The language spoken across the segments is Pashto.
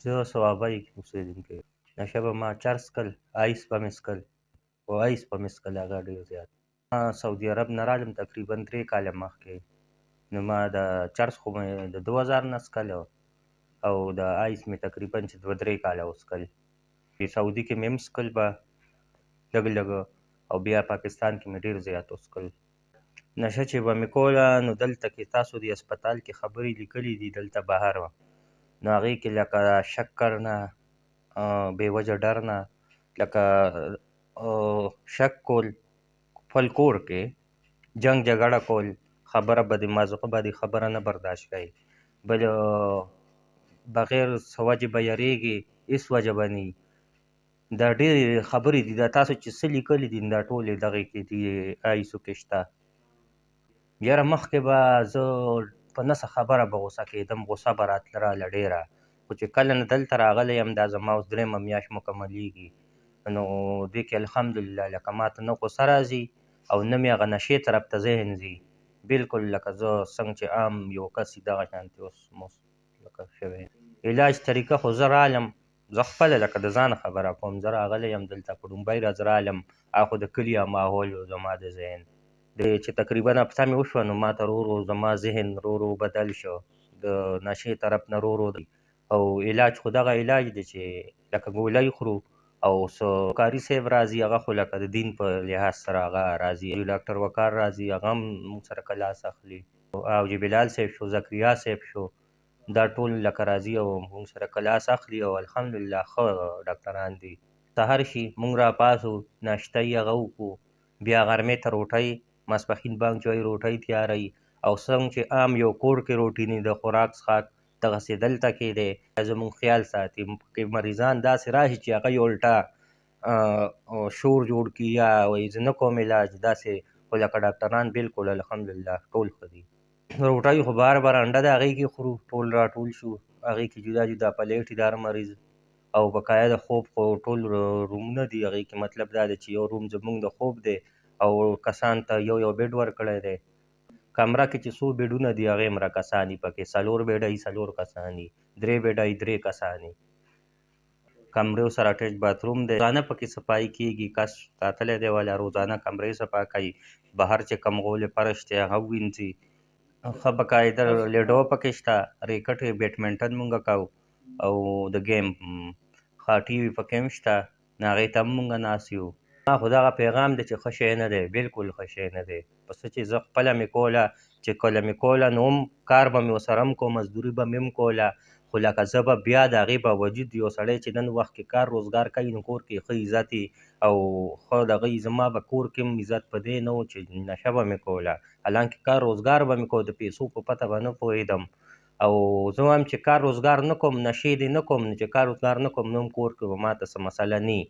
زه صوابۍ اوسېدونکی یم. نشه به ما چرس کړل، آیس به مې څښل، خو آیس به مې څښل هغه ډېر زیات. ما سعودي عرب نه رالم تقریبا 3 کاله مخکې، نو ما د چرس خو مې د 2000 نه څښلی او د آیس مې تقریبا چې 2-3 کاله وڅښل. سعودي کې مې هم څښل به لږ لږ، او بیا پاکستان کې مې ډېر زیات وڅښل. نشه چې به مې کوله نو دلته کې تاسو د هسپتال کې خبرې لیکلي دي دلته بهر، نو هغې کې لکه شکر نه، بې وجه ډر نه، لکه شک کول، خپل کور کې جنګ جګړه کول، خبره به دې مازغه به دې خبره نه برداشت کوي، بل بغیر څه وجې به یېرېږي، هېڅ وجه به نه وي. دا ډېرې خبرې دي، دا تاسو چې څه لیکلي دي دا ټولې دغې کې دي آیسو کې شته. یاره مخکې به زه په نه څه خبره به غوسه کېدم، غوسه به راتله راله ډېره، خو چې کله نه دلته راغلی یم دا زما اوس 3مه میاشت مکملېږي، نو دې کې الحمدلله لکه ما ته نه غوسه راځي او نه مې هغه نشې طرف ته ذهن ځي، بلکل لکه زه څنګه چې عام یو کس وي دغه شانتې اوس لکه شوی. علاج طریقه خو زه رالم، زه خپله لکه د ځانه خبره کوم، زه راغلی یم دلته په لومړی ورځ رالم، هغه خو د کلي ماحول و زما د ذهن چې تقریبا هفته مې وشوه نو ما ته ورو ورو زما ذهن ورو ورو بدل شو، د نشې طرف نه ورو ورو، او علاج خو دغه علاج دی چې لکه ګولۍ خورو او څه کاري صاحب راځي هغه خو لکه د دین په لحاظ سره هغه راځي، ډاکټر وقار راځي هغه هم موږ سره کلاس اخلي، او چې بلال صاحب شو، زکریا صاحب شو، دا ټول لکه راځي او موږ سره کلاس اخلي او الحمدلله ښه ډاکټران دي. سهار شي موږ راپاڅو، ناشته یې هغه وکړو، بیا غرمې ته روټۍ، ماسپښین بانګ چې وایي روټۍ تیاروي، او څنګه چې عام یو کور کې روټیني د خوراک څښاک دغسې دلته کې دی، زموږ خیال ساتي. کې مریضان داسې راشي چې هغه یې الټا شور جوړ کړي یا وایي زه نه کوم علاج داسې، خو لکه ډاکټران بلکل الحمدلله ټول ښه دي. روټۍ خو بار انډه ده هغې کې خورو، ټول راټول شو هغې کې جدا جدا پلیټ دي د هر مریض، او بقایا د خوب خو ټول رومونه دي هغې کې، مطلب دا دی چې یو روم زموږ د خوب دی او کسان ته یو یو بیډ ورکړی دی. کمره کې چې څو بیډونه دي هغې همره کسان دي پکې، 4 بیډه یي 4 کسان دي، 3 بیډه یي 3 کسان دي، کمرو سره اټیچ باتروم دی، روزانه پکې صفایي کېږي، کس ساتلی دی والا روزانه کمرې صفا کوي، بهر چې کوم غول فرش دی هغه ووینځي، ښه باقاعده لیډو پکې شته، ریکټ بیډمنټن مونږ کوو او د گیم ښه ټي وي پکې هم شته، نو هغې ته هم مونږ ناست یو. ما خو دغه پیغام دی چې ښه شی نه دی، بلکل ښه شی نه دی، په څه چې زه خپله مې کوله چې کله مې کوله نو هم کار به مې ورسره هم کوم، مزدوري به مې هم کوله، خو لکه زه به بیا د هغې باوجود یو سړی چې نن وخت کې کار روزګار کوي نو کور کې ښه عزت او ښه دغه زما به کور کې هم عزت په دې نه و چې نشه به مې کوله، حالانکې کار روزګار به مې کوو، د پیسو په پته به نه پوهېدم، او زه وایم چې کار روزګار نه کوم نشې دې نه کوم، نو چې کار روزګار نه کوم نو هم کور کې به ماته څه مسله نه وي،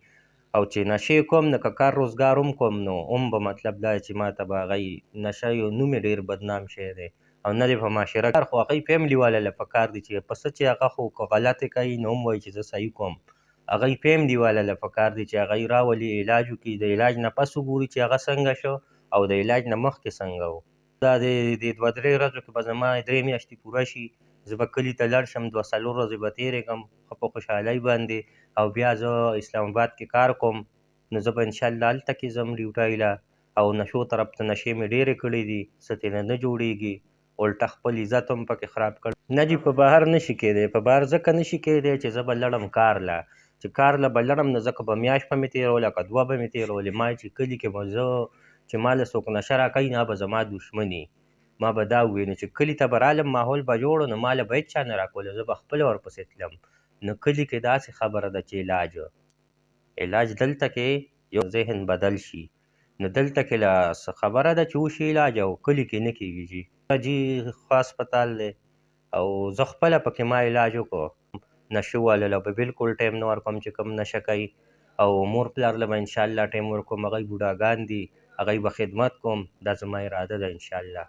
او چې نشې کوم نو که کار روزګار هم کوم نو هم به مطلب دا چې ماته به هغه نشه یو نوم یې ډېر بدنام شوی دی او نه دی په معاشره کې، خو هغوی فیملي والا له پکار دي چې په څه چې هغه خو که غلطې کوي نو هم وایي چې زه صحیح کوم، هغوی فیملي والا له پکار دي چې هغوی راولي علاج وکړي، د علاج نه پس وګوري چې هغه څنګه شو او د علاج نه مخکې څنګه و. دا د 2-3 ورځو کې به زما 3 میاشتې پوره شي، زه به کلي ته لاړ شم، 2-4 ورځې به تېرې کړم ښه په خوشحالۍ باندې، او بیا زه اسلام آباد کې کار کوم، نو زه به انشاءالله هلته کې ځم ډیوټۍ له، او نشو طرف ته نشې مې ډېرې کړې دي، څه ترېنه نه جوړېږي، الټه خپل عزت هم پکې خراب کړ. نه جي په بهر نشي کېدی، په بهر ځکه نشي کېدی چې زه به لړم کار له، چې کار له به لړم نو ځکه به میاشت به مې تېروله که 2 به مې تېرولې، ما چې کلي کې به زه چې ما له څوک نشه راکوي نو هغه به زما دښمن وي، ما به دا وویل نو چې کلي ته به رالم ماحول به جوړ نو ما له به هېڅ چا نه راکوله، زه به خپله ورپسې تلم، نو کلي کې داسې خبره ده چې علاج دلته کې یو ذهن بدل شي، نو دلته کې له خبره ده چې وشي علاج او کلي کې نه کېږي جي ښه هسپتال دی او زه خپله پکې ما علاج وکړو، نشه والو له به بلکل ټایم نه ورکوم چې کوم نشه کوي، او مور پلار له به انشاءالله ټایم ورکوم، هغوی بوډاګان دي هغوی به خدمت کوم، دا زما اراده ده انشاءالله.